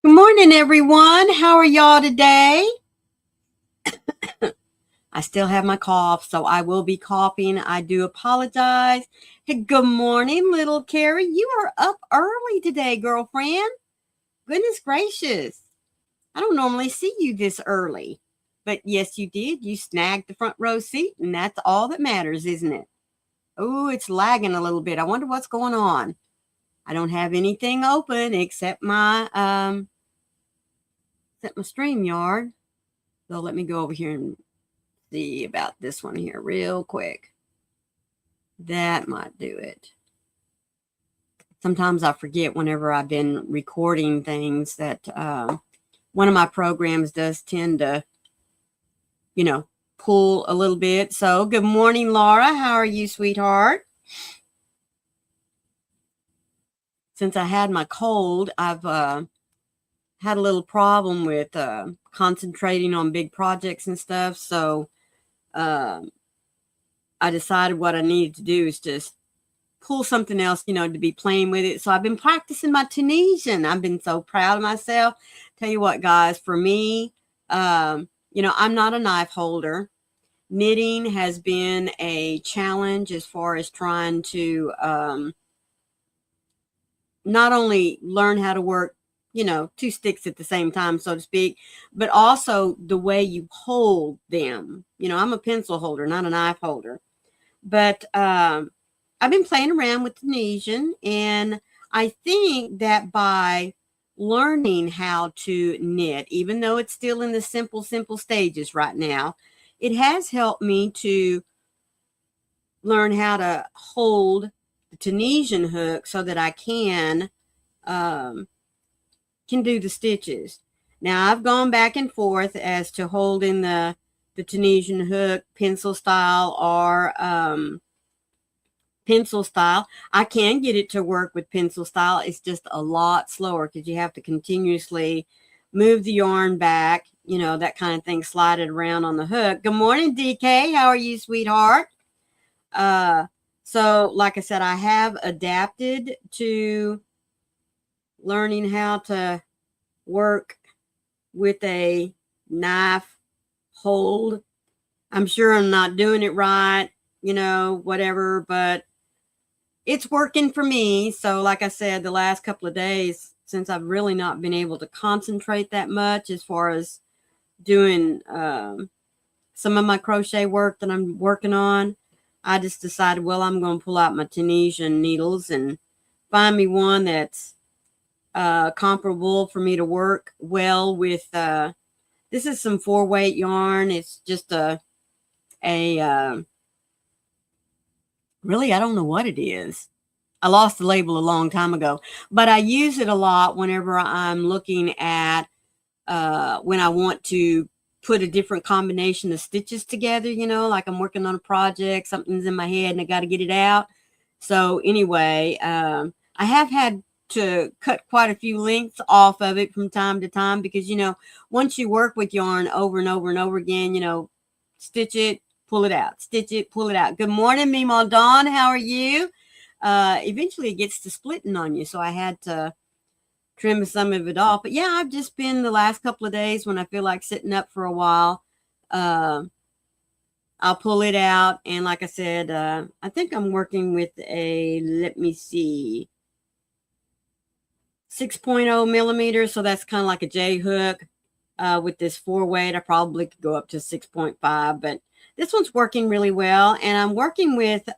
Good morning, everyone. How are y'all today? I still have my cough, so I will be coughing. I do apologize. Hey, good morning, little Carrie. You are up early today, girlfriend. Goodness gracious. I don't normally see you this early. But yes, you did. You snagged the front row seat, and that's all that matters, isn't it? Oh, it's lagging a little bit. I wonder what's going on. I don't have anything open except my StreamYard. So let me go over here and see about this one here real quick. That might do it. Sometimes I forget whenever I've been recording things that one of my programs does tend to, pull a little bit. So good morning, Laura. How are you, sweetheart? Since I had my cold, I've had a little problem with concentrating on big projects and stuff. So I decided what I needed to do is just pull something else, to be playing with it. So I've been practicing my Tunisian. I've been so proud of myself. Tell you what, guys, for me, I'm not a knife holder. Knitting has been a challenge as far as trying to not only learn how to work, two sticks at the same time, so to speak, but also the way you hold them. I'm a pencil holder, not a knife holder. But I've been playing around with Tunisian, and I think that by learning how to knit, even though it's still in the simple stages right now, it has helped me to learn how to hold the Tunisian hook so that I can do the stitches. Now I've gone back and forth as to holding the Tunisian hook pencil style or pencil style. I can get it to work with pencil style. It's just a lot slower because you have to continuously move the yarn back, that kind of thing, slide it around on the hook. Good morning, DK. How are you, sweetheart? So like I said, I have adapted to learning how to work with a knife hold. I'm sure I'm not doing it right, whatever, but it's working for me. So like I said, the last couple of days, since I've really not been able to concentrate that much as far as doing some of my crochet work that I'm working on, I just decided, well, I'm going to pull out my Tunisian needles and find me one that's comparable for me to work well with. This is some 4-weight yarn. It's just really, I don't know what it is. I lost the label a long time ago, but I use it a lot whenever I'm looking at when I want to put a different combination of stitches together, like I'm working on a project, something's in my head and I got to get it out. So anyway, I have had to cut quite a few lengths off of it from time to time because, once you work with yarn over and over and over again, stitch it, pull it out, stitch it, pull it out. Good morning, Mima Dawn. How are you? Eventually it gets to splitting on you. So I had to trim some of it off. But yeah, I've just been the last couple of days when I feel like sitting up for a while, I'll pull it out. And like I said, I think I'm working with let me see, 6.0 millimeters. So that's kind of like a J hook with this 4-weight. I probably could go up to 6.5, but this one's working really well. And I'm working with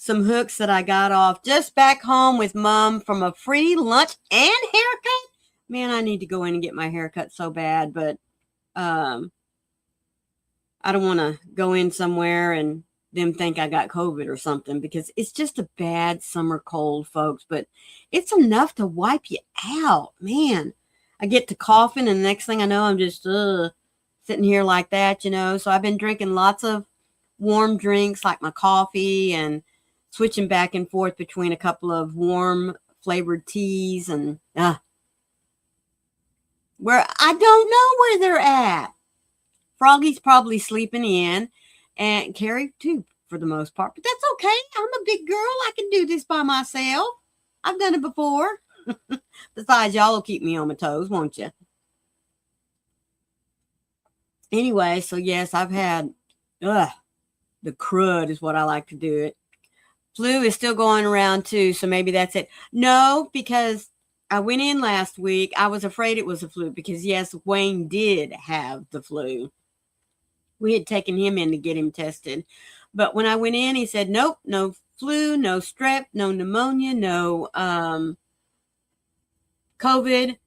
some hooks that I got off just back home with Mom from a free lunch and haircut. Man, I need to go in and get my haircut so bad, but I don't want to go in somewhere and them think I got COVID or something because it's just a bad summer cold, folks, but it's enough to wipe you out. Man, I get to coughing and the next thing I know, I'm just sitting here like that, So I've been drinking lots of warm drinks like my coffee and switching back and forth between a couple of warm flavored teas and where I don't know where they're at. Froggy's probably sleeping in and Carrie too for the most part, but that's okay. I'm a big girl. I can do this by myself. I've done it before. Besides, y'all will keep me on my toes, won't you? Anyway, so yes, I've had, the crud is what I like to do it. Flu is still going around too, so maybe that's it. No, because I went in last week. I was afraid it was a flu because, yes, Wayne did have the flu. We had taken him in to get him tested. But when I went in, he said, nope, no flu, no strep, no pneumonia, no COVID.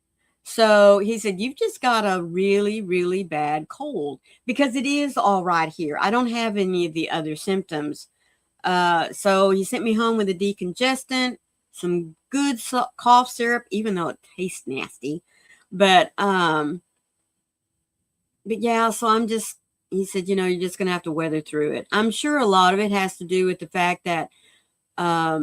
So he said, you've just got a really, really bad cold because it is all right here. I don't have any of the other symptoms. So he sent me home with a decongestant, some good cough syrup, even though it tastes nasty. But yeah, so he said, you're just going to have to weather through it. I'm sure a lot of it has to do with the fact that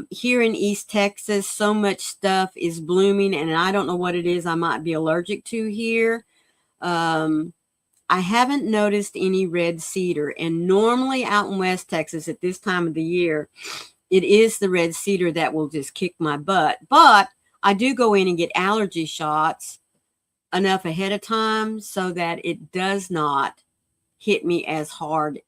here in East Texas, so much stuff is blooming, and I don't know what it is I might be allergic to here. I haven't noticed any red cedar, and normally out in West Texas at this time of the year, it is the red cedar that will just kick my butt. But I do go in and get allergy shots enough ahead of time so that it does not hit me as hard,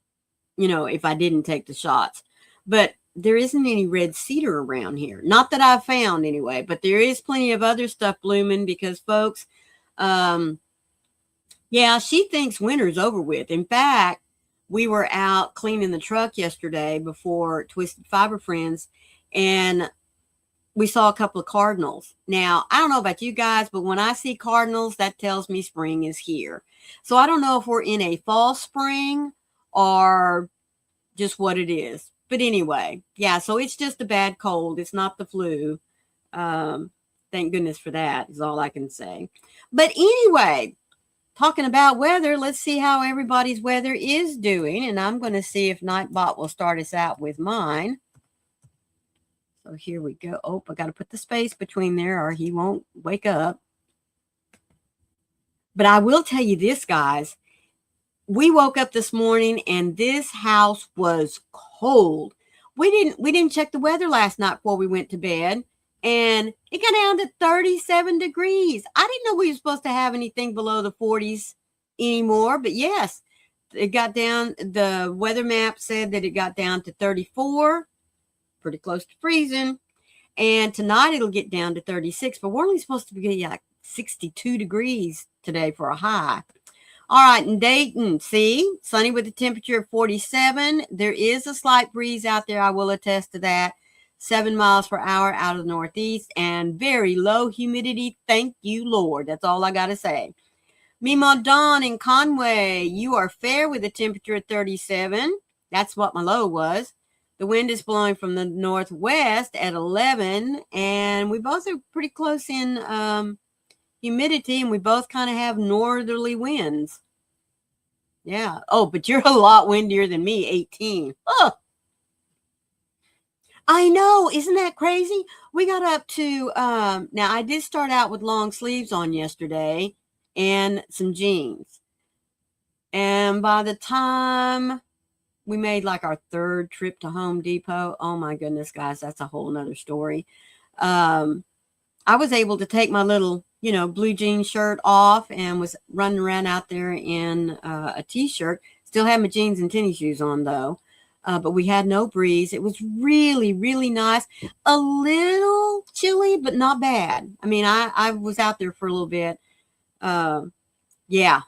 if I didn't take the shots. But there isn't any red cedar around here. Not that I've found anyway, but there is plenty of other stuff blooming because folks, yeah, she thinks winter's over with. In fact, we were out cleaning the truck yesterday before Twisted Fiber Friends, and we saw a couple of cardinals. Now, I don't know about you guys, but when I see cardinals, that tells me spring is here. So I don't know if we're in a fall spring or just what it is. But anyway, yeah, so it's just a bad cold. It's not the flu. Thank goodness for that is all I can say. But anyway, talking about weather, let's see how everybody's weather is doing. And I'm going to see if Nightbot will start us out with mine. So here we go. Oh, I got to put the space between there or he won't wake up. But I will tell you this, guys. We woke up this morning and this house was cold. We didn't check the weather last night before we went to bed, and it got down to 37 degrees. I didn't know we were supposed to have anything below the 40s anymore, but yes, it got down. The weather map said that it got down to 34, pretty close to freezing. And tonight it'll get down to 36, but we're only supposed to be like 62 degrees today for a high. All right, in Dayton, see, sunny with a temperature of 47. There is a slight breeze out there. I will attest to that. 7 miles per hour out of the northeast and very low humidity. Thank you, Lord. That's all I got to say. Mima Dawn in Conway, you are fair with a temperature of 37. That's what my low was. The wind is blowing from the northwest at 11, and we both are pretty close in humidity, and we both kind of have northerly winds. Yeah. Oh, but you're a lot windier than me, 18. Oh, I know. Isn't that crazy? We got up to, now I did start out with long sleeves on yesterday and some jeans. And by the time we made like our third trip to Home Depot, oh my goodness, guys, that's a whole nother story. I was able to take my little, blue jean shirt off and was running around out there in a t-shirt. Still had my jeans and tennis shoes on though. But we had no breeze. It was really, really nice. A little chilly, but not bad. I mean, I was out there for a little bit. Yeah,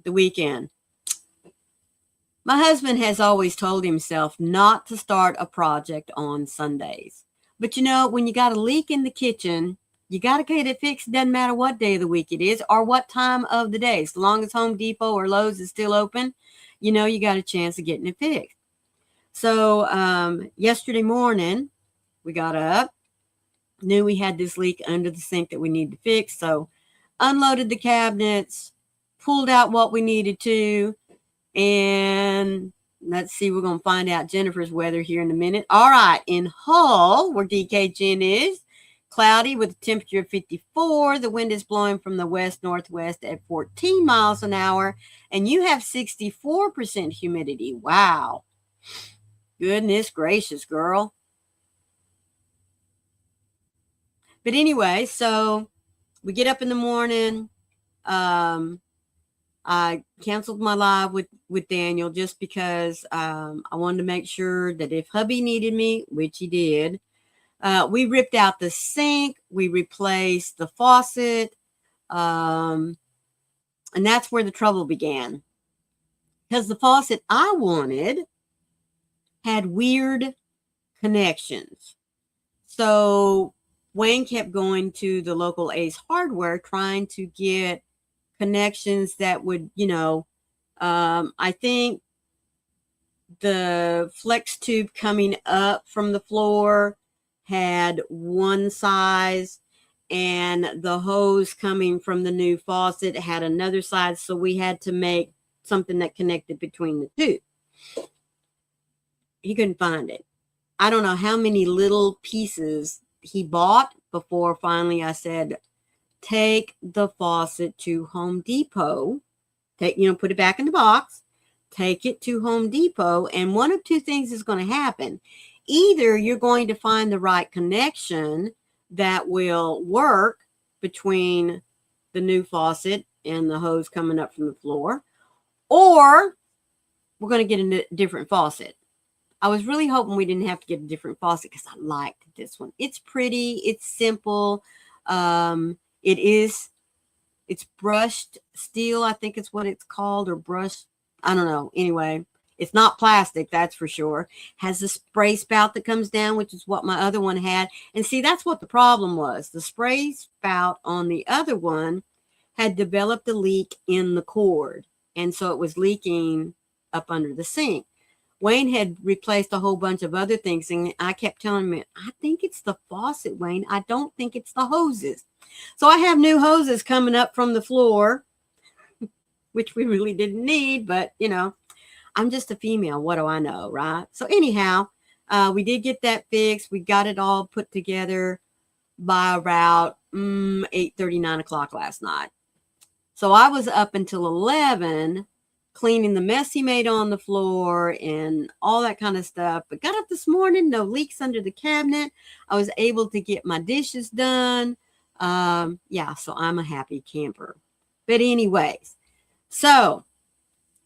the weekend. My husband has always told himself not to start a project on Sundays. But when you got a leak in the kitchen, you got to get it fixed. It doesn't matter what day of the week it is or what time of the day. So long as Home Depot or Lowe's is still open, you got a chance of getting it fixed. So yesterday morning, we got up, knew we had this leak under the sink that we needed to fix. So unloaded the cabinets, pulled out what we needed to, and let's see, we're going to find out Jennifer's weather here in a minute. All right, in Hull, where DK Jen is, cloudy with a temperature of 54. The wind is blowing from the west-northwest at 14 miles an hour, and you have 64% humidity. Wow. Goodness gracious, girl. But anyway, so we get up in the morning. I canceled my live with Daniel just because I wanted to make sure that if hubby needed me, which he did, we ripped out the sink, we replaced the faucet, and that's where the trouble began. Because the faucet I wanted had weird connections. So Wayne kept going to the local Ace Hardware trying to get connections that would, I think the flex tube coming up from the floor had one size, and the hose coming from the new faucet had another size. So we had to make something that connected between the two. He couldn't find it. I don't know how many little pieces he bought before finally I said, take the faucet to Home Depot, put it back in the box, take it to Home Depot, and one of two things is going to happen. Either you're going to find the right connection that will work between the new faucet and the hose coming up from the floor, or we're going to get a different faucet. I was really hoping we didn't have to get a different faucet because I liked this one. It's pretty. It's simple. It's brushed steel. I think it's what it's called, or brushed. I don't know. Anyway, it's not plastic. That's for sure. Has a spray spout that comes down, which is what my other one had. And see, that's what the problem was. The spray spout on the other one had developed a leak in the cord. And so it was leaking up under the sink. Wayne had replaced a whole bunch of other things, and I kept telling him, I think it's the faucet, Wayne. I don't think it's the hoses. So I have new hoses coming up from the floor, which we really didn't need, but, I'm just a female. What do I know, right? So anyhow, we did get that fixed. We got it all put together by about 8:30, 9 o'clock last night. So I was up until 11 cleaning the mess he made on the floor and all that kind of stuff. But got up this morning, no leaks under the cabinet. I was able to get my dishes done. So I'm a happy camper. But anyways, so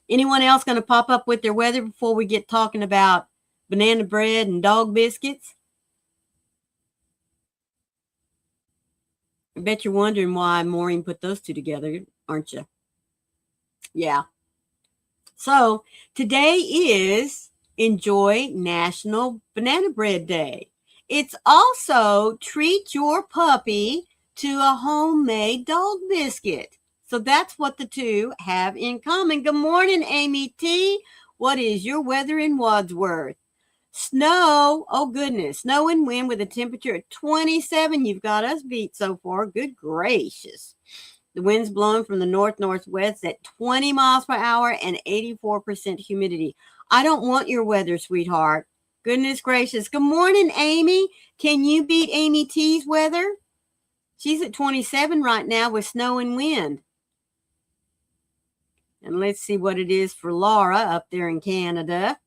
anyone else going to pop up with their weather before we get talking about banana bread and dog biscuits? I bet you're wondering why Maureen put those two together, aren't you? Yeah. So today is Enjoy National Banana Bread Day. It's also Treat Your Puppy to a Homemade Dog Biscuit. So that's what the two have in common. Good morning, Amy T. What is your weather in Wadsworth? Snow. Oh, goodness. Snow and wind with a temperature of 27. You've got us beat so far. Good gracious. The wind's blowing from the north-northwest at 20 miles per hour and 84% humidity. I don't want your weather, sweetheart. Goodness gracious. Good morning, Amy. Can you beat Amy T's weather? She's at 27 right now with snow and wind. And let's see what it is for Laura up there in Canada.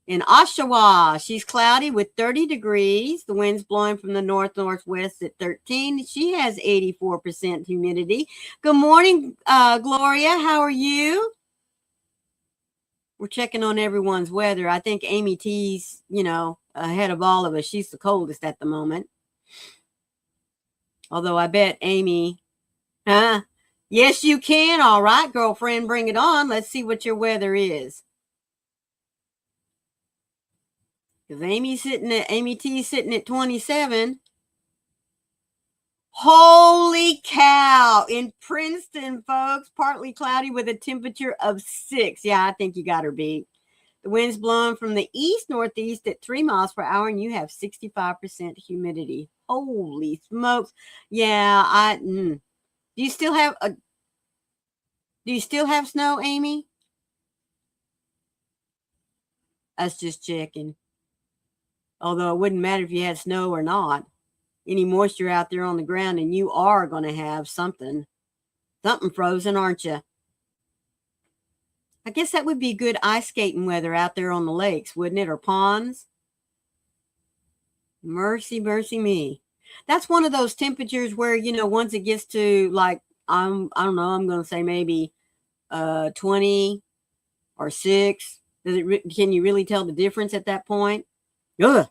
In Oshawa, she's cloudy with 30 degrees. The wind's blowing from the north-northwest at 13. She has 84% humidity. Good morning, Gloria. How are you? We're checking on everyone's weather. I think Amy T's, ahead of all of us. She's the coldest at the moment. Although I bet Amy, yes, you can. All right, girlfriend, bring it on. Let's see what your weather is. Because Amy T's sitting at 27. Holy cow. In Princeton, folks, partly cloudy with a temperature of 6. Yeah, I think you got her beat. The wind's blowing from the east-northeast at 3 miles per hour, and you have 65% humidity. Holy smokes. Yeah, Do you still have snow, Amy? Us just checking. Although it wouldn't matter if you had snow or not. Any moisture out there on the ground, and you are going to have something frozen, aren't you? I guess that would be good ice skating weather out there on the lakes, wouldn't it? Or ponds? Mercy, mercy me. That's one of those temperatures where, you know, once it gets to like, I don't know, I'm going to say maybe 20 or 6. Can you really tell the difference at that point? Ugh,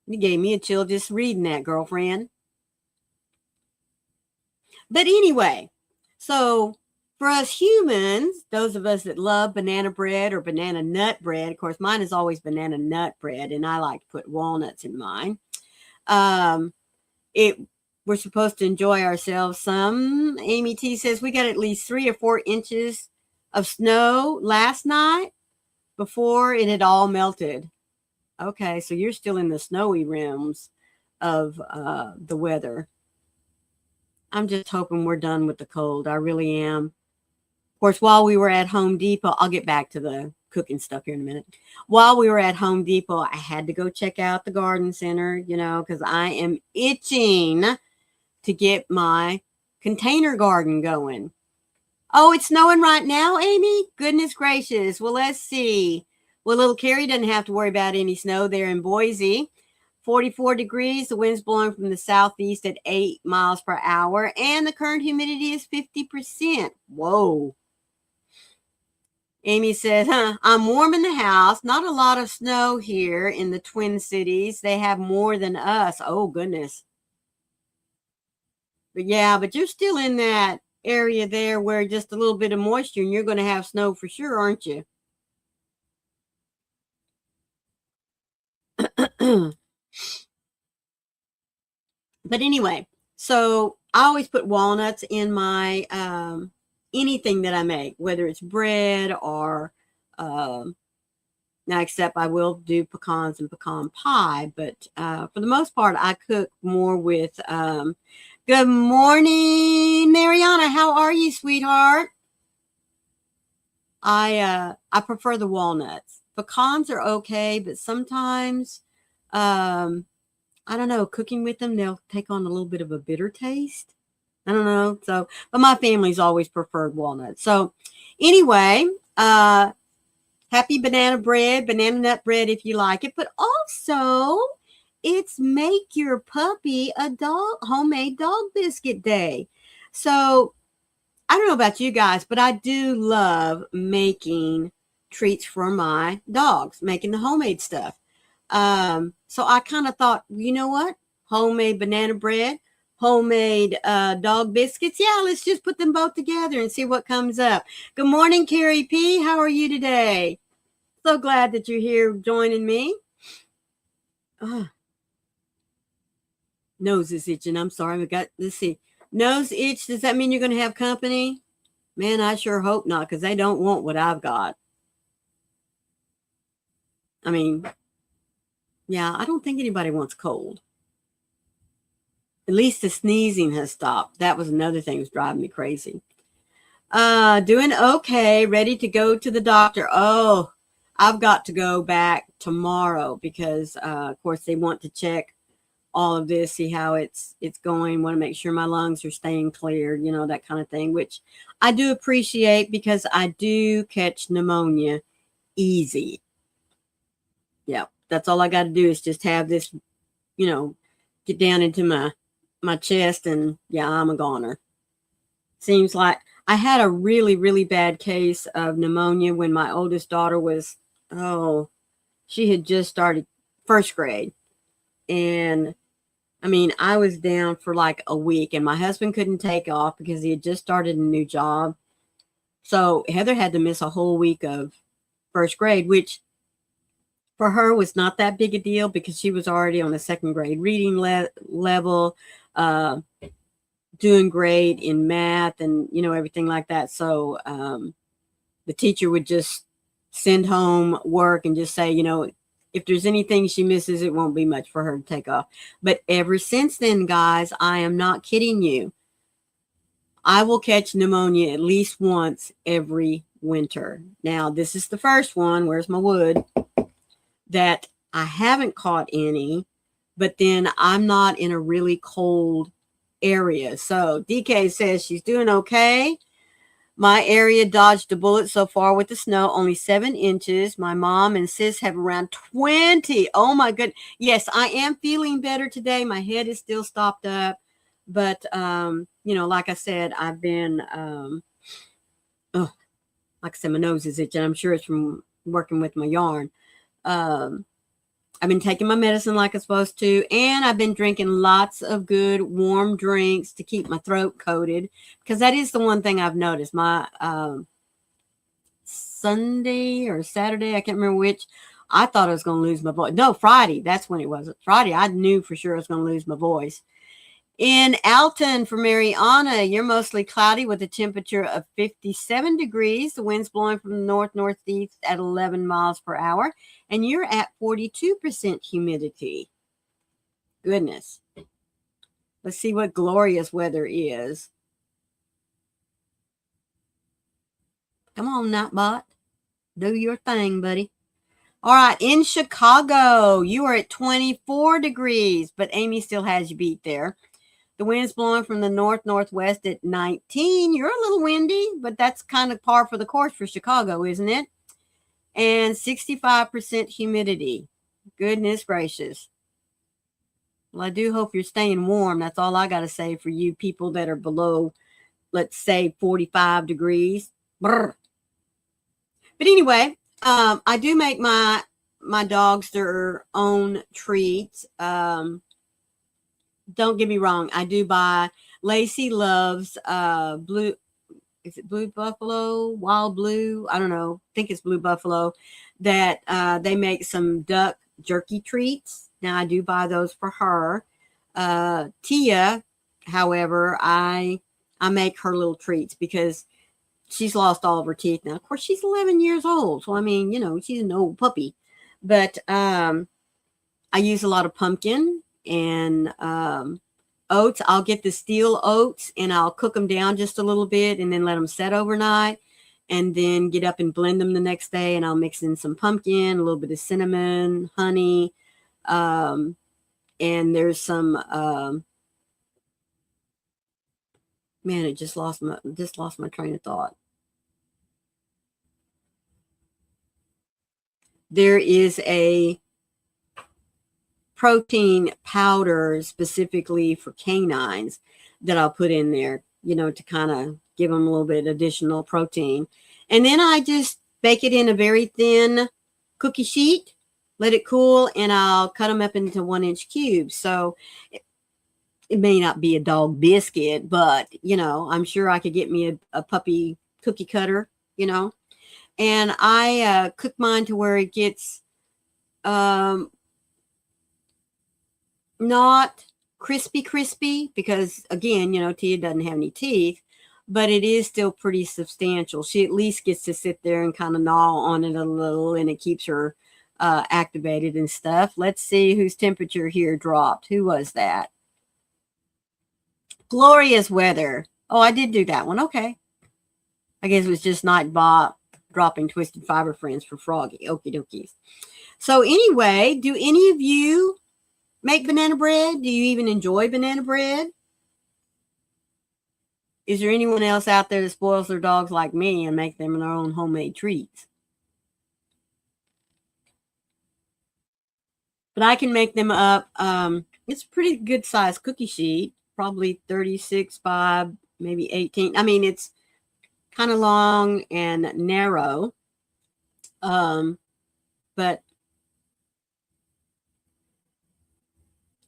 you gave me a chill just reading that, girlfriend. But anyway, so for us humans, those of us that love banana bread or banana nut bread, of course, mine is always banana nut bread, and I like to put walnuts in mine. It We're supposed to enjoy ourselves some. Amy T says we got at least 3 or 4 inches of snow last night before it had all melted. Okay, so you're still in the snowy realms of the weather. I'm just hoping we're done with the cold. I really am. Of course, while we were at Home Depot, I'll get back to the cooking stuff here in a minute. While we were at Home Depot, I had to go check out the garden center, you know, because I am itching to get my container garden going. Oh, it's snowing right now, Amy? Goodness gracious. Well, let's see. Well, little Carrie doesn't have to worry about any snow there in Boise. 44 degrees. The wind's blowing from the southeast at 8 miles per hour. And the current humidity is 50%. Whoa. Amy says, I'm warm in the house. Not a lot of snow here in the Twin Cities. They have more than us. Oh, goodness. But yeah, but you're still in that area there where just a little bit of moisture and you're going to have snow for sure, aren't you? But anyway, so I always put walnuts in my anything that I make, whether it's bread or now, except I will do pecans and pecan pie, but for the most part, I cook more with. Good morning, Mariana. How are you, sweetheart? I prefer the walnuts. Pecans are okay, but sometimes I don't know, cooking with them, they'll take on a little bit of a bitter taste. I don't know. So, but my family's always preferred walnuts. So anyway, happy banana bread, banana nut bread if you like it. But also, it's make your puppy a homemade dog biscuit day. So I don't know about you guys, but I do love making treats for my dogs, making the homemade stuff. So I kind of thought, you know what? Homemade banana bread, homemade dog biscuits. Yeah, let's just put them both together and see what comes up. Good morning, Carrie P. How are you today? So glad that you're here joining me. Nose is itching. I'm sorry. Let's see. Nose itch. Does that mean you're going to have company? Man, I sure hope not, because they don't want what I've got. I mean, yeah, I don't think anybody wants cold. At least the sneezing has stopped. That was another thing that was driving me crazy. Doing okay. Ready to go to the doctor. Oh, I've got to go back tomorrow because, of course, they want to check all of this, see how it's going. Want to make sure my lungs are staying clear, you know, that kind of thing, which I do appreciate because I do catch pneumonia easy. Yeah, that's all I got to do is just have this, you know, get down into my chest and yeah, I'm a goner. Seems like I had a really, really bad case of pneumonia when my oldest daughter was, she had just started first grade. And I mean, I was down for like a week and my husband couldn't take off because he had just started a new job. So Heather had to miss a whole week of first grade, which for her was not that big a deal because she was already on the second grade reading level, doing great in math and, you know, everything like that. So the teacher would just send home work and just say, you know, if there's anything she misses, it won't be much for her to take off. But ever since then, guys, I am not kidding you. I will catch pneumonia at least once every winter. Now, this is the first one. Where's my wood? That I haven't caught any, but then I'm not in a really cold area. So DK says she's doing okay. My area dodged a bullet so far with the snow, only 7 inches. My mom and sis have around 20. Oh my goodness. Yes, I am feeling better today. My head is still stopped up. But, you know, like I said, I've been, oh, like I said, my nose is itching. I'm sure it's from working with my yarn. Um, I've been taking my medicine like I'm supposed to, and I've been drinking lots of good warm drinks to keep my throat coated, because that is the one thing I've noticed. My Sunday or Saturday, I can't remember which, I thought I was going to lose my voice. No, Friday, that's when it was. Friday, I knew for sure I was going to lose my voice. In Alton for Mariana, you're mostly cloudy with a temperature of 57 degrees. The wind's blowing from the north-northeast at 11 miles per hour, and you're at 42% humidity. Goodness. Let's see what glorious weather is. Come on, Nightbot. Do your thing, buddy. All right, in Chicago, you are at 24 degrees, but Amy still has you beat there. The wind's blowing from the north-northwest at 19. You're a little windy, but that's kind of par for the course for Chicago, isn't it? And 65% humidity. Goodness gracious. Well, I do hope you're staying warm. That's all I got to say for you people that are below, let's say, 45 degrees. Brr. But anyway, I do make my dogs their own treats. Don't get me wrong. I do buy, Lacey loves blue, is it Blue Buffalo, Wild Blue? I don't know. I think it's Blue Buffalo, that they make some duck jerky treats. Now I do buy those for her. Tia, however, I make her little treats because she's lost all of her teeth now. Of course, she's 11 years old. So, I mean, you know, she's an old puppy. But I use a lot of pumpkin and oats. I'll get the steel oats and I'll cook them down just a little bit and then let them set overnight, and then get up and blend them the next day. And I'll mix in some pumpkin, a little bit of cinnamon, honey. And there's some, man, it just lost my train of thought. There is a protein powder specifically for canines that I'll put in there, you know, to kind of give them a little bit additional protein. And then I just bake it in a very thin cookie sheet, let it cool, and I'll cut them up into 1-inch cubes. So it may not be a dog biscuit, but, you know, I'm sure I could get me a puppy cookie cutter, you know. And I cook mine to where it gets not crispy, because again, you know, Tia doesn't have any teeth, but it is still pretty substantial. She at least gets to sit there and kind of gnaw on it a little, and it keeps her activated and stuff. Let's see whose temperature here dropped. Who was that? Glorious weather. Oh, I did do that one. Okay. I guess it was just Nightbot dropping Twisted Fiber Friends for Froggy. Okie dokies. So anyway, do any of you make banana bread? Do you even enjoy banana bread? Is there anyone else out there that spoils their dogs like me and make them their own homemade treats? But I can make them up. It's a pretty good size cookie sheet, probably 36 by maybe 18. I mean, it's kind of long and narrow. But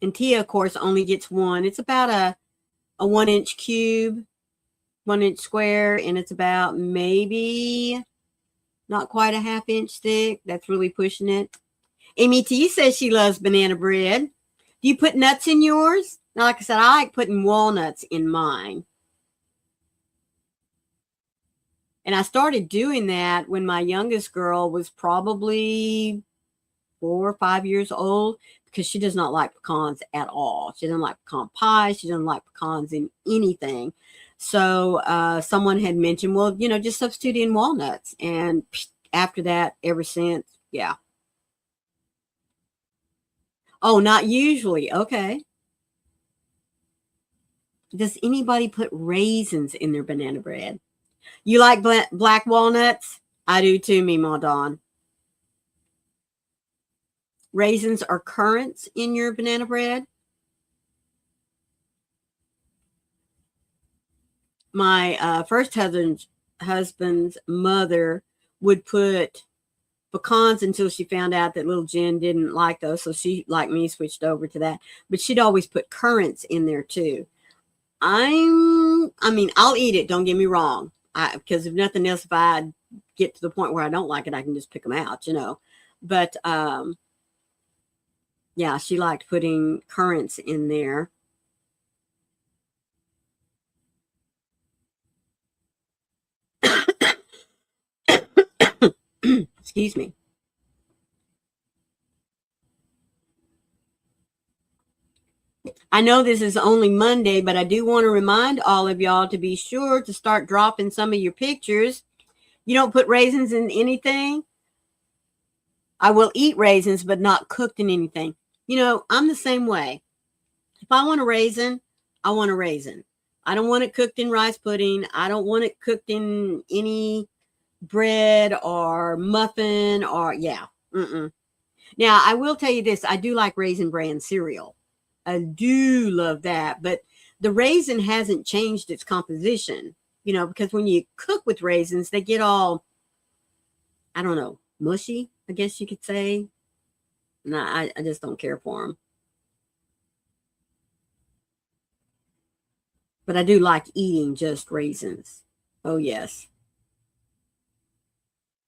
and Tia, of course, only gets one. It's about a 1-inch cube, 1-inch square, and it's about maybe not quite a 1/2 inch thick. That's really pushing it. Amy T says she loves banana bread. Do you put nuts in yours? Now, like I said, I like putting walnuts in mine. And I started doing that when my youngest girl was probably 4 or 5 years old, because she does not like pecans at all. She doesn't like pecan pie. She doesn't like pecans in anything. So someone had mentioned, well, you know, just substitute in walnuts. And after that, ever since, yeah. Oh, not usually. Okay. Does anybody put raisins in their banana bread? You like black walnuts? I do too, Mima Dawn. Raisins or currants in your banana bread? My first husband's mother would put pecans until she found out that little Jen didn't like those. So she, like me, switched over to that. But she'd always put currants in there too. I mean, I'll eat it. Don't get me wrong. Because if nothing else, if I get to the point where I don't like it, I can just pick them out, you know. But yeah, she liked putting currants in there. Excuse me. I know this is only Monday, but I do want to remind all of y'all to be sure to start dropping some of your pictures. You don't put raisins in anything? I will eat raisins, but not cooked in anything. You know, I'm the same way. If I want a raisin, I want a raisin. I don't want it cooked in rice pudding. I don't want it cooked in any bread or muffin or, yeah. Now, I will tell you this. I do like Raisin Bran cereal. I do love that. But the raisin hasn't changed its composition, you know, because when you cook with raisins, they get all, I don't know, mushy, I guess you could say. No, I just don't care for them. But I do like eating just raisins. Oh, yes.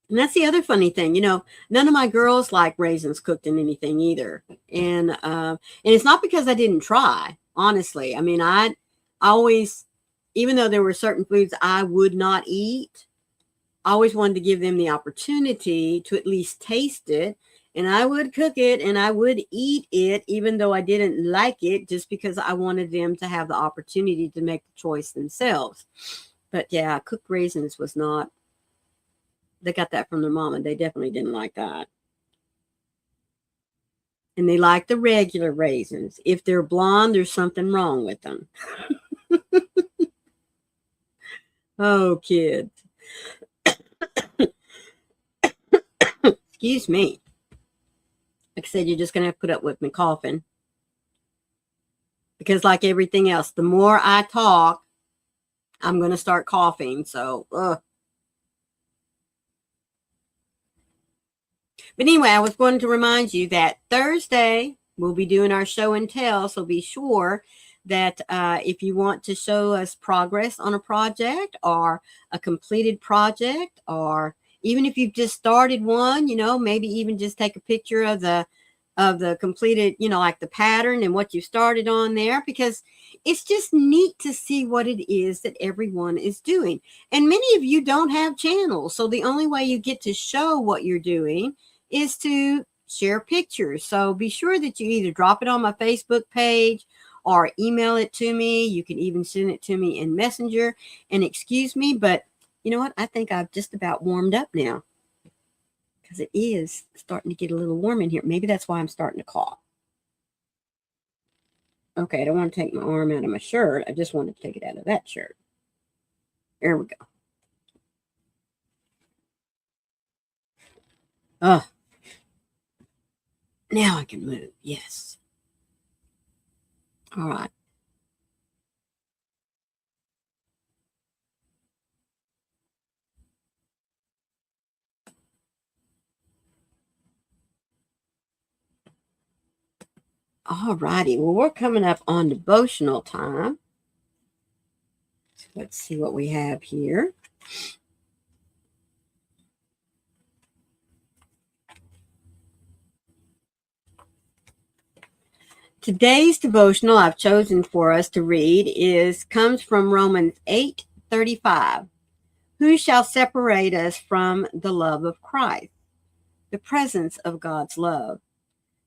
And that's the other funny thing, you know, none of my girls like raisins cooked in anything either. And it's not because I didn't try, honestly. I mean, I always, even though there were certain foods I would not eat, I always wanted to give them the opportunity to at least taste it. And I would cook it and I would eat it, even though I didn't like it, just because I wanted them to have the opportunity to make the choice themselves. But yeah, cooked raisins was not, they got that from their mom and they definitely didn't like that. And they like the regular raisins. If they're blonde, there's something wrong with them. Oh, kids. Excuse me. Like I said, you're just going to have to put up with me coughing. Because like everything else, the more I talk, I'm going to start coughing. So, But anyway, I was going to remind you that Thursday we'll be doing our show and tell. So be sure that if you want to show us progress on a project or a completed project, or even if you've just started one, you know, maybe even just take a picture of the completed, you know, like the pattern and what you started on there, because it's just neat to see what it is that everyone is doing. And many of you don't have channels. So the only way you get to show what you're doing is to share pictures. So be sure that you either drop it on my Facebook page or email it to me. You can even send it to me in Messenger. And excuse me, but you know what? I think I've just about warmed up now, because it is starting to get a little warm in here. Maybe that's why I'm starting to cough. Okay, I don't want to take my arm out of my shirt. I just wanted to take it out of that shirt. There we go. Oh, now I can move. Yes. All right. All righty. Well, we're coming up on devotional time. So let's see what we have here. Today's devotional I've chosen for us to read comes from Romans 8:35. Who shall separate us from the love of Christ? The presence of God's love.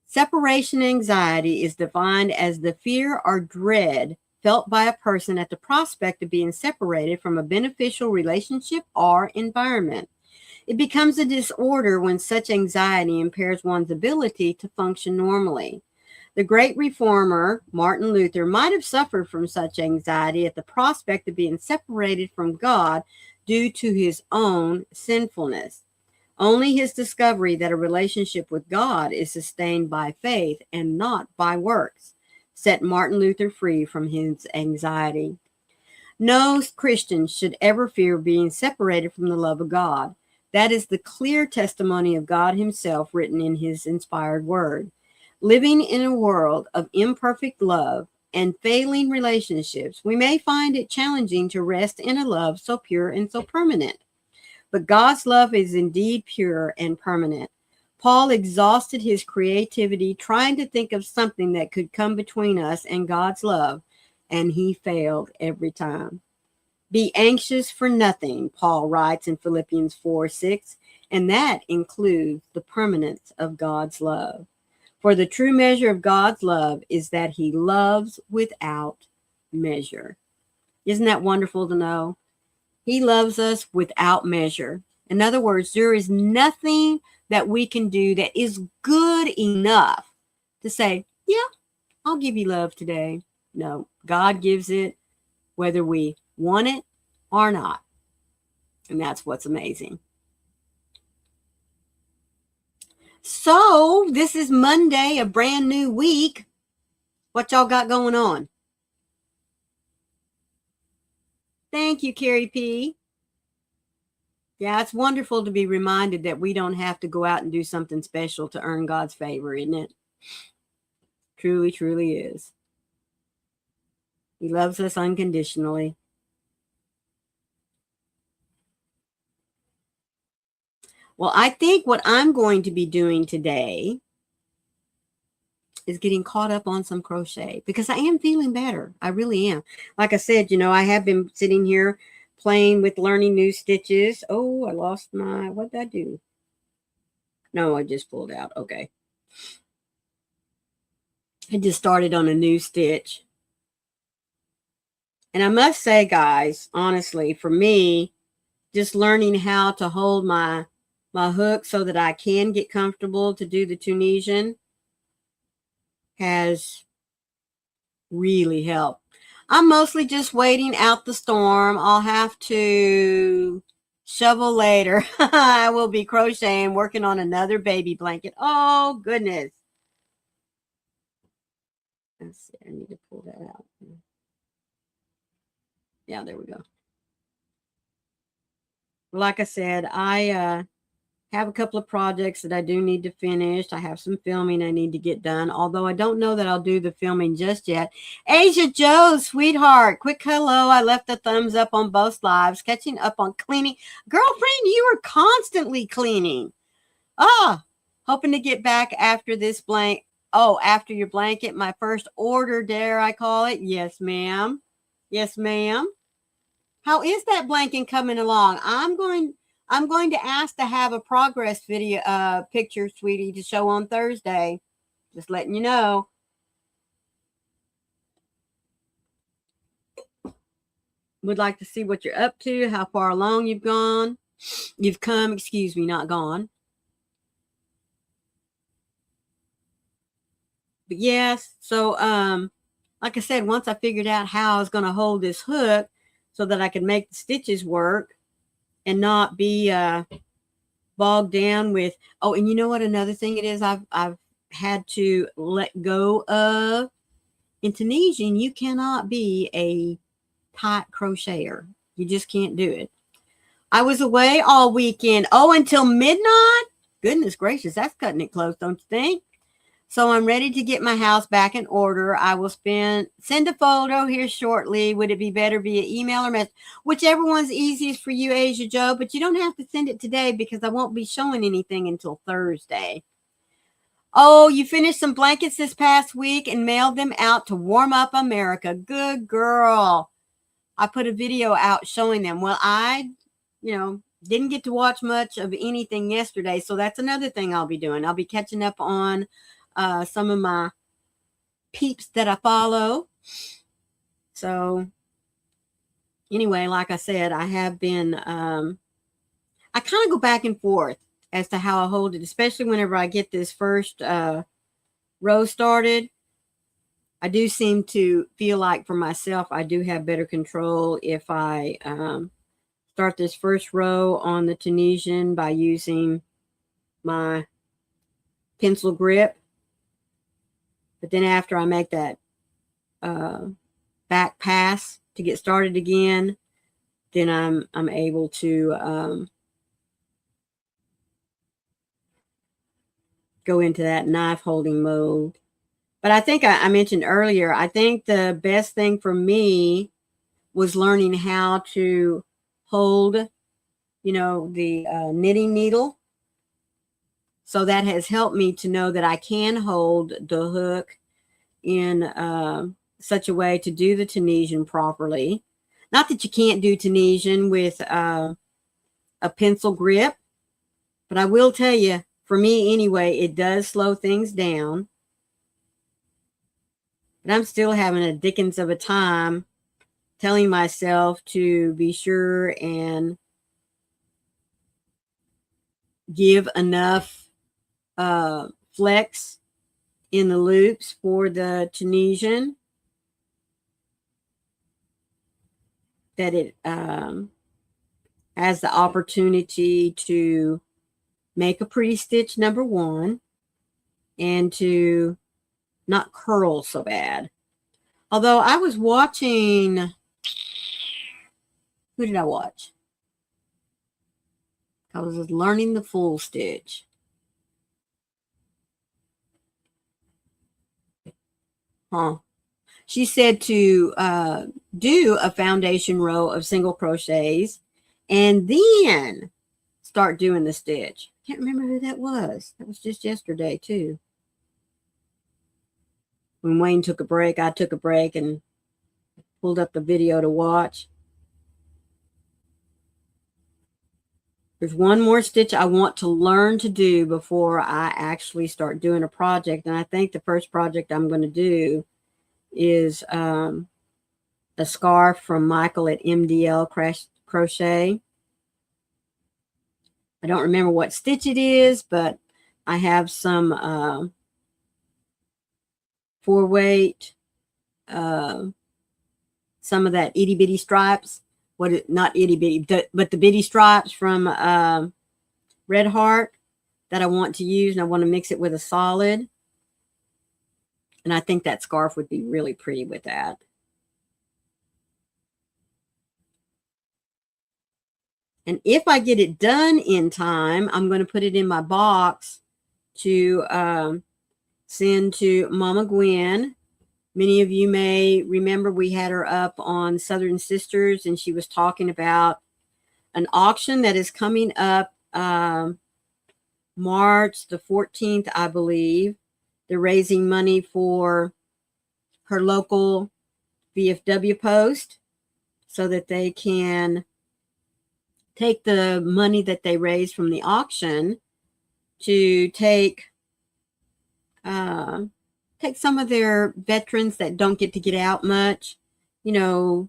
Separation anxiety is defined as the fear or dread felt by a person at the prospect of being separated from a beneficial relationship or environment. It becomes a disorder when such anxiety impairs one's ability to function normally. The great reformer, Martin Luther, might have suffered from such anxiety at the prospect of being separated from God due to his own sinfulness. Only his discovery that a relationship with God is sustained by faith and not by works set Martin Luther free from his anxiety. No Christian should ever fear being separated from the love of God. That is the clear testimony of God himself written in his inspired word. Living in a world of imperfect love and failing relationships, we may find it challenging to rest in a love so pure and so permanent. But God's love is indeed pure and permanent. Paul exhausted his creativity trying to think of something that could come between us and God's love, and he failed every time. Be anxious for nothing, Paul writes in Philippians 4:6, and that includes the permanence of God's love. For the true measure of God's love is that he loves without measure. Isn't that wonderful to know? He loves us without measure. In other words, there is nothing that we can do that is good enough to say, yeah, I'll give you love today. No, God gives it whether we want it or not. And that's what's amazing. So this is Monday, a brand new week. What y'all got going on? Thank you, Carrie P. Yeah, it's wonderful to be reminded that we don't have to go out and do something special to earn God's favor, isn't it? Truly, truly is. He loves us unconditionally. Well, I think what I'm going to be doing today is getting caught up on some crochet because I am feeling better. I really am. Like I said, I have been sitting here playing with learning new stitches. Oh, I lost what did I do? No, I just pulled out. Okay. I just started on a new stitch. And I must say, guys, honestly, for me, just learning how to hold my hook so that I can get comfortable to do the Tunisian has really helped. I'm mostly just waiting out the storm. I'll have to shovel later. I will be crocheting, working on another baby blanket. Oh, goodness. Let's see. I need to pull that out. Yeah, there we go. Like I said, I have a couple of projects that I do need to finish. I have some filming I need to get done, although I don't know that I'll do the filming just yet. Asia Joe, sweetheart, quick hello. I left a thumbs up on both lives, catching up on cleaning. Girlfriend, you are constantly cleaning. Hoping to get back after this blank. Oh, after your blanket, my first order, dare I call it? Yes, ma'am. Yes, ma'am. How is that blanket coming along? I'm going to ask to have a progress video picture, sweetie, to show on Thursday. Just letting you know. Would like to see what you're up to, how far along you've gone. You've come, excuse me, not gone. But yes, so like I said, once I figured out how I was going to hold this hook so that I could make the stitches work and not be bogged down with, oh, and you know what another thing it is I've had to let go of? In Tunisian, you cannot be a tight crocheter. You just can't do it. I was away all weekend. Oh, until midnight? Goodness gracious, that's cutting it close, don't you think? So I'm ready to get my house back in order. I will send a photo here shortly. Would it be better via email or message? Whichever one's easiest for you, Asia Joe, but you don't have to send it today because I won't be showing anything until Thursday. Oh, you finished some blankets this past week and mailed them out to Warm Up America. Good girl. I put a video out showing them. Well, I, didn't get to watch much of anything yesterday, so that's another thing I'll be doing. I'll be catching up on some of my peeps that I follow. So anyway, like I said, I have been, I kind of go back and forth as to how I hold it, especially whenever I get this first row started. I do seem to feel like for myself, I do have better control if I start this first row on the Tunisian by using my pencil grip. But then after I make that back pass to get started again, then I'm able to go into that knife holding mode. But I think I mentioned earlier, I think the best thing for me was learning how to hold, you know, the knitting needle. So that has helped me to know that I can hold the hook in such a way to do the Tunisian properly. Not that you can't do Tunisian with a pencil grip, but I will tell you, for me anyway, it does slow things down. But I'm still having a dickens of a time telling myself to be sure and give enough flex in the loops for the Tunisian that it has the opportunity to make a pretty stitch, number one, and to not curl so bad. Although I was watching, who did I watch? I was learning the full stitch. She said to do a foundation row of single crochets and then start doing the stitch. Can't remember who that was. That was just yesterday too. When Wayne took a break, I took a break and pulled up the video to watch. There's one more stitch I want to learn to do before I actually start doing a project. And I think the first project I'm going to do is a scarf from Michael at MDL Crochet. I don't remember what stitch it is, but I have some 4-weight, some of that itty bitty stripes. Not itty bitty, but the bitty stripes from Red Heart that I want to use, and I want to mix it with a solid. And I think that scarf would be really pretty with that. And if I get it done in time, I'm going to put it in my box to send to Mama Gwen. Many of you may remember we had her up on Southern Sisters, and she was talking about an auction that is coming up March the 14th, I believe. They're raising money for her local VFW post so that they can take the money that they raise from the auction to take some of their veterans that don't get to get out much, you know,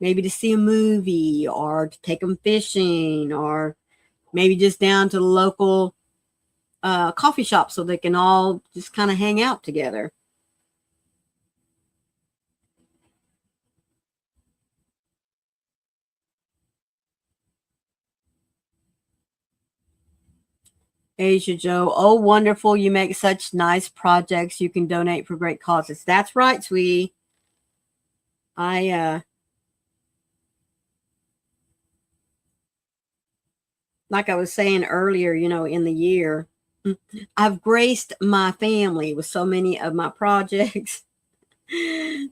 maybe to see a movie or to take them fishing or maybe just down to the local coffee shop so they can all just kind of hang out together. Asia Joe, oh, wonderful. You make such nice projects. You can donate for great causes. That's right, sweetie. Like I was saying earlier, you know, in the year, I've graced my family with so many of my projects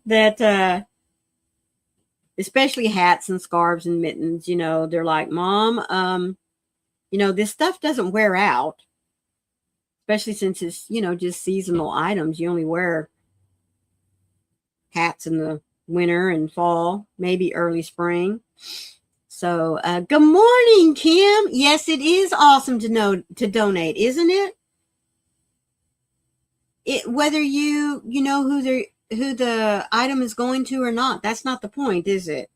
that, especially hats and scarves and mittens, you know, they're like, Mom, you know, this stuff doesn't wear out, especially since it's, you know, just seasonal items. You only wear hats in the winter and fall, maybe early spring. So, good morning, Kim. Yes, it is awesome to donate, isn't it? Whether you know who the item is going to or not, that's not the point, is it?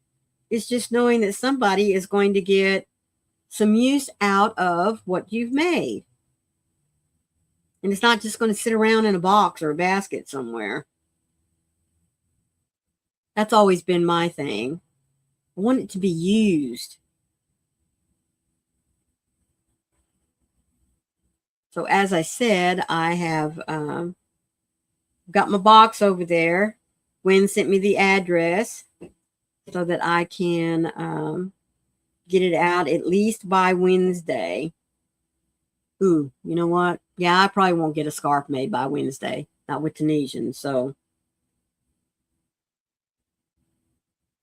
It's just knowing that somebody is going to get some use out of what you've made. And it's not just going to sit around in a box or a basket somewhere. That's always been my thing. I want it to be used. So as I said, I have got my box over there. Gwen sent me the address so that I can get it out at least by Wednesday. Ooh, you know what? Yeah, I probably won't get a scarf made by Wednesday. Not with Tunisian, so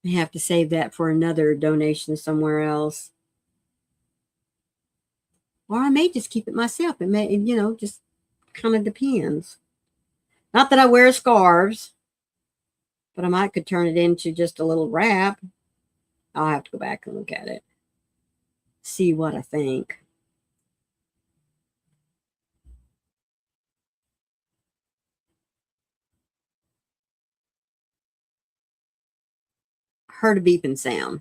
I have to save that for another donation somewhere else. Or I may just keep it myself. It may, just kind of depends. Not that I wear scarves, but I might could turn it into just a little wrap. I'll have to go back and look at it. See what I think. Heard a beeping sound.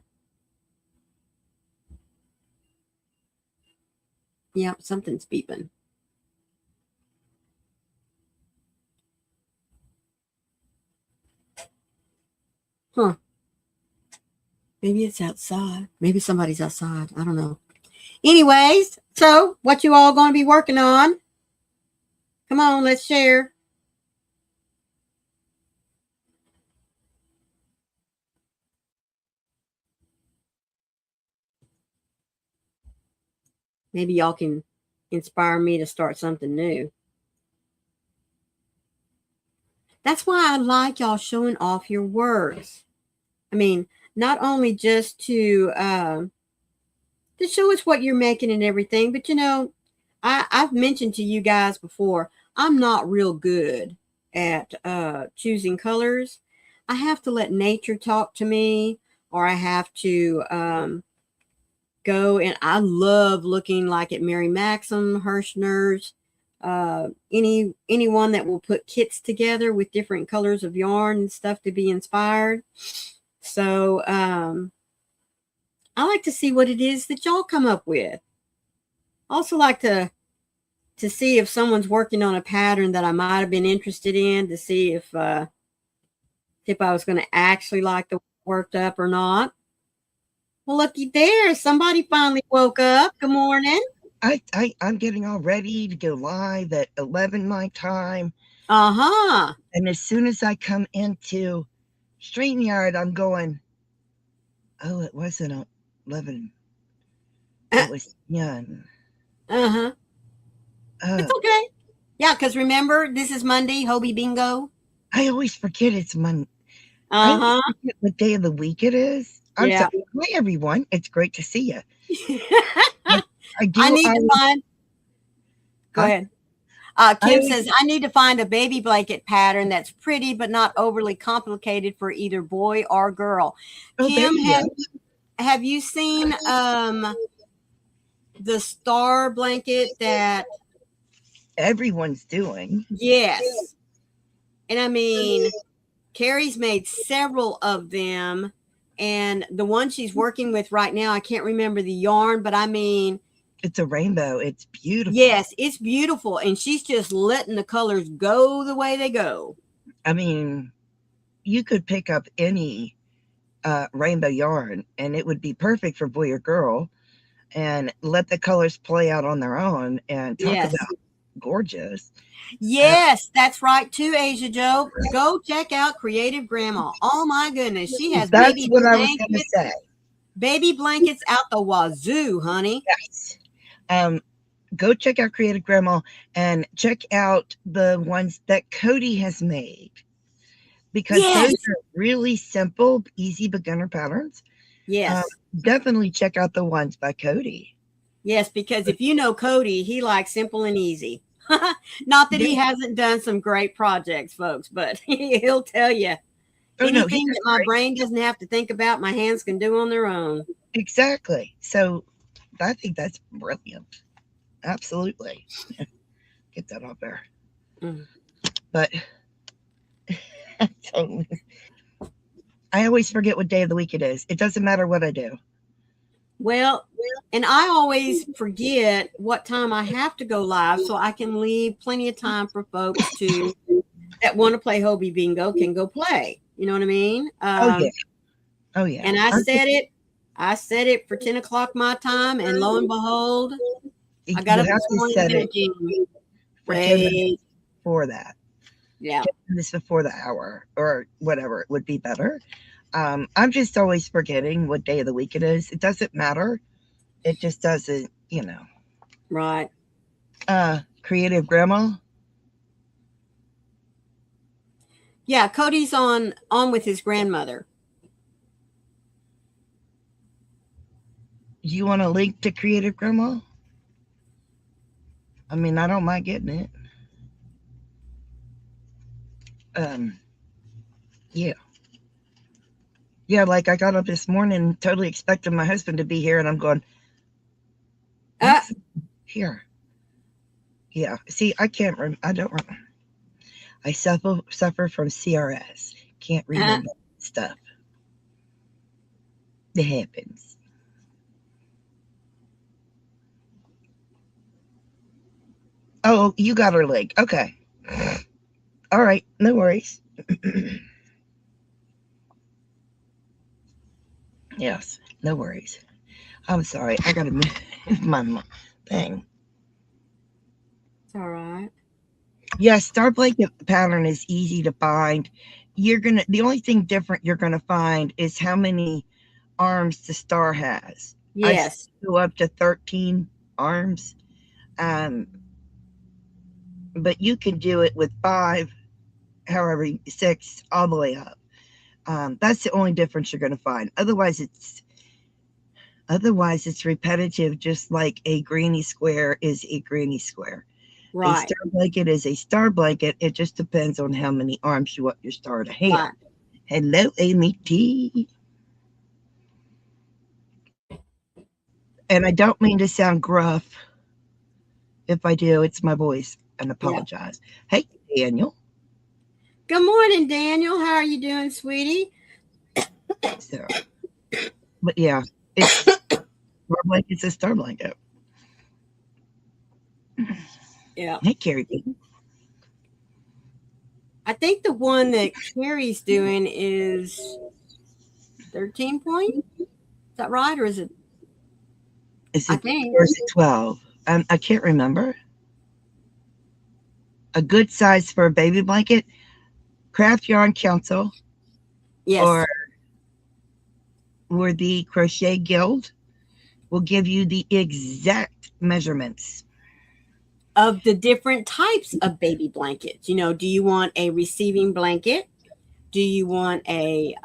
Yep, something's beeping. Huh. Maybe it's outside. Maybe somebody's outside. I don't know. Anyways, so what you all going to be working on? Come on, let's share. Maybe y'all can inspire me to start something new. That's why I like y'all showing off your works. I mean, not only just to show us what you're making and everything, but I've mentioned to you guys before, I'm not real good at choosing colors. I have to let nature talk to me, or I have to go, and I love looking like at Mary Maxim, Hirschner's, anyone that will put kits together with different colors of yarn and stuff to be inspired. So I like to see what it is that y'all come up with. Also like to see if someone's working on a pattern that I might have been interested in, to see if I was going to actually like the worked up or not. Well, looky there. Somebody finally woke up. Good morning. I'm getting all ready to go live at 11 my time. Uh-huh. And as soon as I come into StreamYard, I'm going, oh, it wasn't 11. It was 10. Uh-huh. It's okay. Yeah, because remember, this is Monday, Hobie Bingo. I always forget it's Monday. Uh-huh. I always forget what day of the week it is. I'm Yeah. sorry. Hi, everyone. It's great to see you. I need to find. Go ahead. Kim says, I need to find a baby blanket pattern that's pretty but not overly complicated for either boy or girl. Oh, Kim, have you seen the star blanket that everyone's doing? Yes. And I mean, Carrie's made several of them. And the one she's working with right now, I can't remember the yarn, but I mean, it's a rainbow. It's beautiful. Yes, it's beautiful. And she's just letting the colors go the way they go. I mean, you could pick up any rainbow yarn and it would be perfect for boy or girl, and let the colors play out on their own and talk about gorgeous. Yes, that's right too, Asia Joe. Go check out Creative Grandma. Oh my goodness, she has that's what I was going to say. Baby blankets out the wazoo, honey. Yes. Go check out Creative Grandma and check out the ones that Cody has made, because those are really simple, easy beginner patterns. Yes. Definitely check out the ones by Cody. Yes, because if you know Cody, he likes simple and easy. Not that he hasn't done some great projects, folks, but he'll tell you anything that my brain doesn't have to think about, my hands can do on their own. Exactly. So I think that's brilliant. Absolutely. Get that out there. But I always forget what day of the week it is. It doesn't matter what I do. Well, and I always forget what time I have to go live, so I can leave plenty of time for folks that want to play Hobie Bingo can go play. You know what I mean? Oh yeah. And I set it for 10 o'clock my time, and lo and behold, I got You up have this to morning set it thinking, for 10 minutes wait, before that. yeah, 10 minutes before the hour or whatever, it would be better. I'm just always forgetting what day of the week it is. It doesn't matter. It just doesn't, right. Creative grandma, Yeah, Cody's on with his grandmother. you want a link to creative grandma? I mean, I don't mind getting it. Um, yeah. Yeah, like I got up this morning totally expecting my husband to be here, and I'm going, Uh, what's here? Yeah. See, I can't remember. I don't remember. I suffer from CRS. Can't uh, remember stuff. It happens. Oh, you got her link. Okay. All right. No worries. Yes. No worries. I'm sorry. I gotta move my thing. it's all right. Yeah, star blanket pattern is easy to find. The only thing different you're gonna find is how many arms the star has. I Yes, go up to 13 arms, um, but you can do it with 5, however, 6, all the way up. That's the only difference you're gonna find. Otherwise it's repetitive, just like a granny square is a granny square. A right, star blanket is a star blanket. It just depends on how many arms you want your star to have. right. Hello, Amy T. And I don't mean to sound gruff. If I do, it's my voice, and Yeah. apologize. Hey, Daniel. Good morning, Daniel. How are you doing, sweetie? So, but yeah, it's star blanket's a star blanket. Yeah. Hey, Carrie. I think the one that Carrie's doing is 13 point. Is that right? Or is it? Is I it think. or is it 12? I can't remember. A good size for a baby blanket. Craft Yarn Council Yes. or the Crochet Guild will give you the exact measurements. Of the different types of baby blankets. Do you want a receiving blanket? Do you want a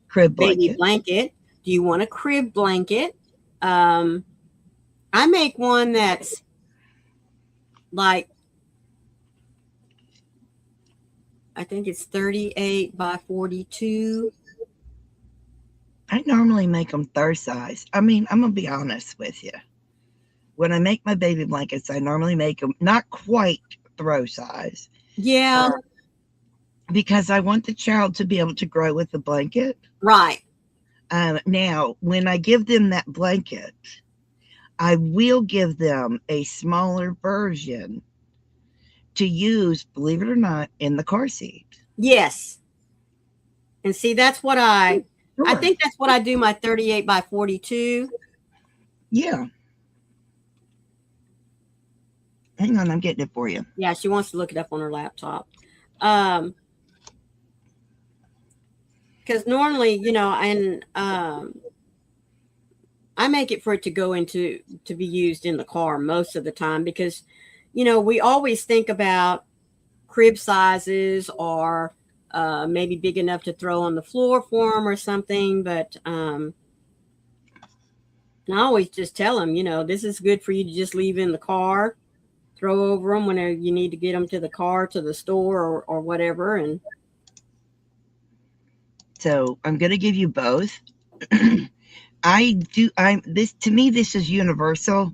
Crib baby blanket. blanket? Do you want a crib blanket? Um, I make one that's like, I think it's 38 by 42. I normally make them third size. I mean, I'm going to be honest with you. When I make my baby blankets, I normally make them not quite throw size Yeah, because I want the child to be able to grow with the blanket. right. Now, when I give them that blanket, I will give them a smaller version to use, believe it or not, in the car seat. Yes. And see, I Sure. think that's what I do my 38 by 42. Yeah. Hang on, I'm getting it for you. Yeah, she wants to look it up on her laptop. Um, because normally, and I make it for it to go into to be used in the car most of the time because, we always think about crib sizes or maybe big enough to throw on the floor for them or something. But I always just tell them, this is good for you to just leave in the car, throw over them whenever you need to get them to the car, to the store, or whatever. And So I'm going to give you both. To me, this is universal. So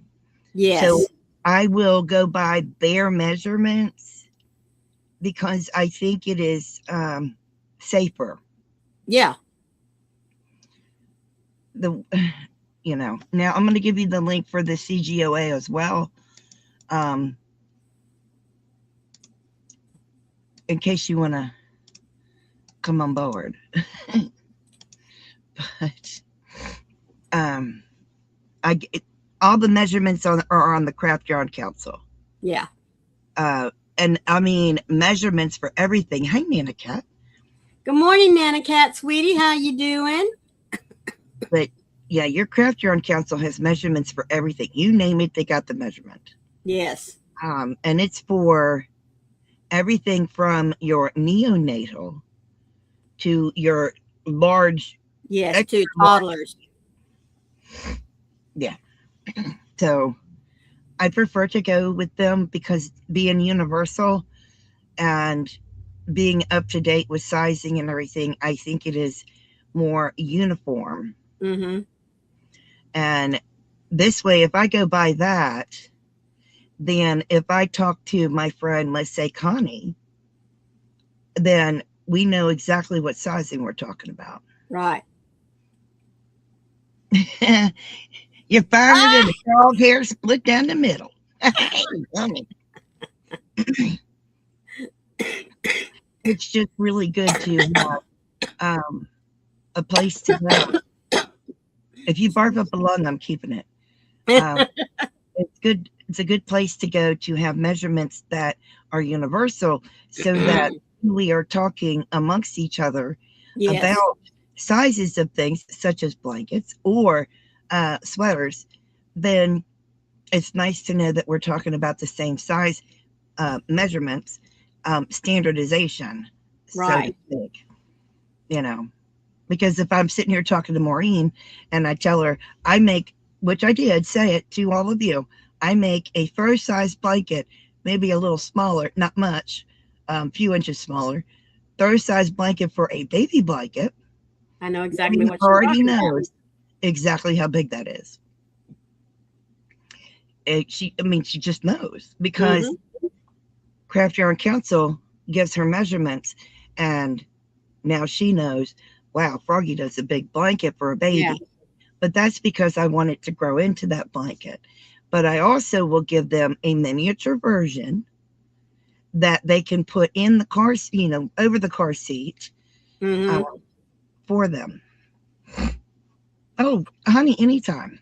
yes, I will go by bare measurements because I think it is safer. yeah, The Now I'm going to give you the link for the CGOA as well, um, in case you want to come on board. But um, I all the measurements are on the Craft Yarn Council. Yeah. And I mean measurements for everything. Hi, Nana Cat. Good morning, Nana Cat, sweetie. How you doing? But yeah, your Craft Yarn Council has measurements for everything. You name it, they got the measurement. Yes. And it's for everything from your neonatal to your large. Yes, Extra to large. toddlers. Yeah. So I prefer to go with them because being universal and being up to date with sizing and everything, I think it is more uniform. Mm-hmm. And this way, if I go by that, then if I talk to my friend, let's say Connie, then we know exactly what sizing we're talking about. Right. You find it in a dog hair split down the middle. It's just really good to have a place to go. If you barf up a lung, I'm keeping it. It's good. It's a good place to go to have measurements that are universal, so that we are talking amongst each other Yes. about sizes of things such as blankets or sweaters. Then it's nice to know that we're talking about the same size measurements, standardization, so to Right. speak. You know, because if I'm sitting here talking to Maureen and I tell her I make, which I did say it to all of you, I make a fur size blanket, maybe a little smaller, not much, few inches smaller, fur size blanket for a baby blanket. I know exactly Maureen what you're already talking about. knows exactly how big that is. She just knows because Mm-hmm. Craft Yarn Council gives her measurements, and now she knows, wow, Froggy does a big blanket for a Yeah. baby. But that's because I want it to grow into that blanket. But I also will give them a miniature version that they can put in the car, over the car seat uh, Mm-hmm. for them. Oh, honey, anytime.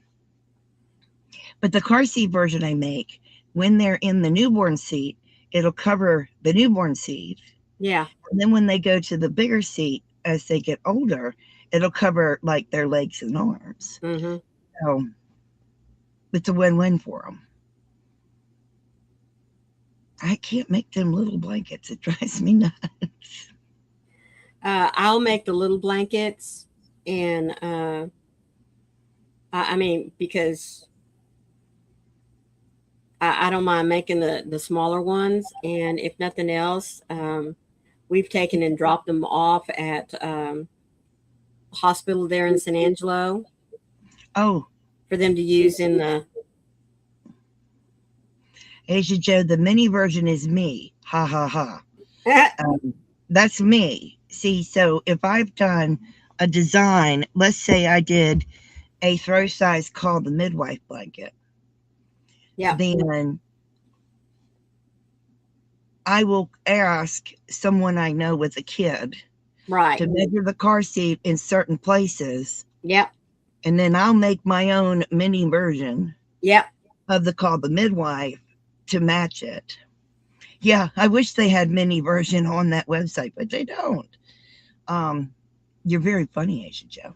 But the car seat version I make, when they're in the newborn seat, it'll cover the newborn seat. Yeah. And then when they go to the bigger seat as they get older, it'll cover like their legs and arms. Mm-hmm. So it's a win-win for them. I can't make them little blankets. It drives me nuts. I'll make the little blankets, and I mean, because I don't mind making the smaller ones, and if nothing else, we've taken and dropped them off at hospital there in San Angelo Oh, for them to use in the. Asia Joe, the mini version is me. Ha ha ha. That's me. See, so if I've done a design, let's say I did a throw size called the midwife blanket, Yeah. then I will ask someone I know with a kid Right. to measure the car seat in certain places, Yep. and then I'll make my own mini version Yep. of the called the midwife to match it. Yeah, I wish they had mini version on that website, but they don't. Um, you're very funny, Asia Joe.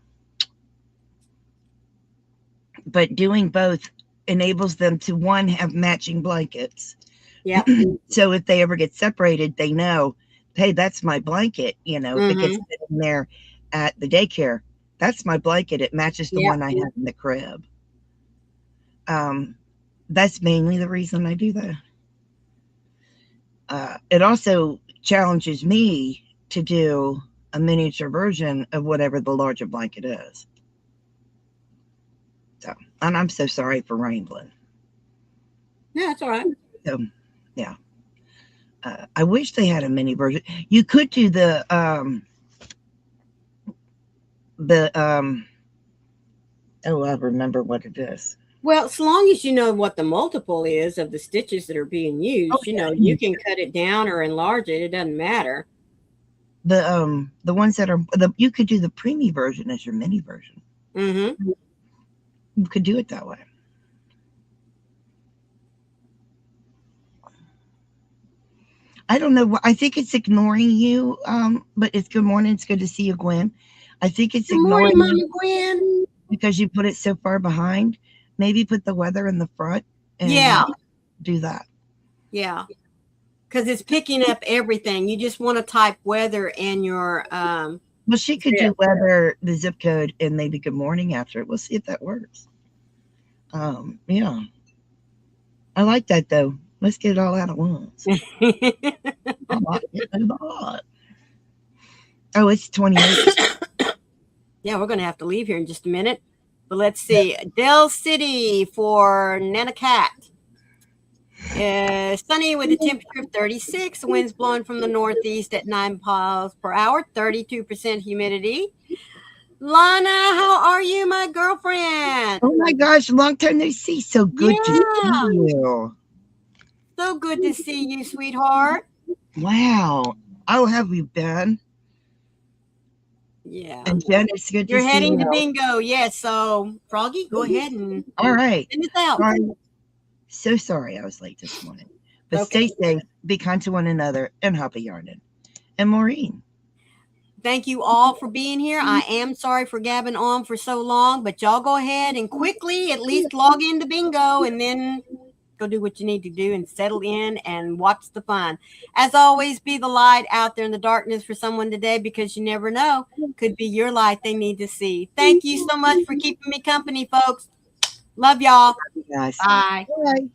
But doing both enables them to one have matching blankets. Yep. So if they ever get separated, they know, hey, that's my blanket. If it gets Mm-hmm. sitting there at the daycare, that's my blanket. It matches the Yep. one I have in the crib. Um, that's mainly the reason I do that. It also challenges me to do a miniature version of whatever the larger blanket is. So, and I'm so sorry for rambling. Yeah, that's all right. So, yeah. I wish they had a mini version. You could do the oh, I remember what it is. Well, as long as you know what the multiple is of the stitches that are being Oh used, yeah, you can cut it down or enlarge it. It doesn't matter. the ones that are the you could do the preemie version as your mini version. Mm-hmm. You could do it that way. I don't know. I think it's ignoring you. But it's good morning. It's good to see you, Gwen. I think it's Good morning, ignoring you Mama Gwen. because you put it so far behind. Maybe put the weather in the front and Yeah, do that. yeah. Because it's picking up everything. You just want to type weather in your Well, she could do zip. weather, the zip code, and maybe good morning after it. We'll see if that works. Yeah, I like that though. Let's get it all out at once. I'm not getting it all. Oh, it's 28. Yeah, we're going to have to leave here in just a minute. But let's see. Dell City for Nana Cat. Sunny with a temperature of 36. Winds blowing from the northeast at 9 miles per hour. 32% humidity. Lana, how are you, my girlfriend? Oh my gosh, long time no see. So good to see Yeah, you. so good to see you, sweetheart. Wow. How have you been? Yeah. And Jen, it's good to You're see heading to you. bingo. Yes. So, Froggy, go ahead and All right. send us out. Sorry. So sorry I was late this morning. But Okay. stay safe, be kind to one another, and happy yarning. And Maureen. Thank you all for being here. I am sorry for gabbing on for so long, but y'all go ahead and quickly at least log into bingo and then go do what you need to do and settle in and watch the fun. As always, be the light out there in the darkness for someone today, because you never know. Could be your light they need to see. Thank you so much for keeping me company, folks. Love y'all. Yes. Bye. Bye.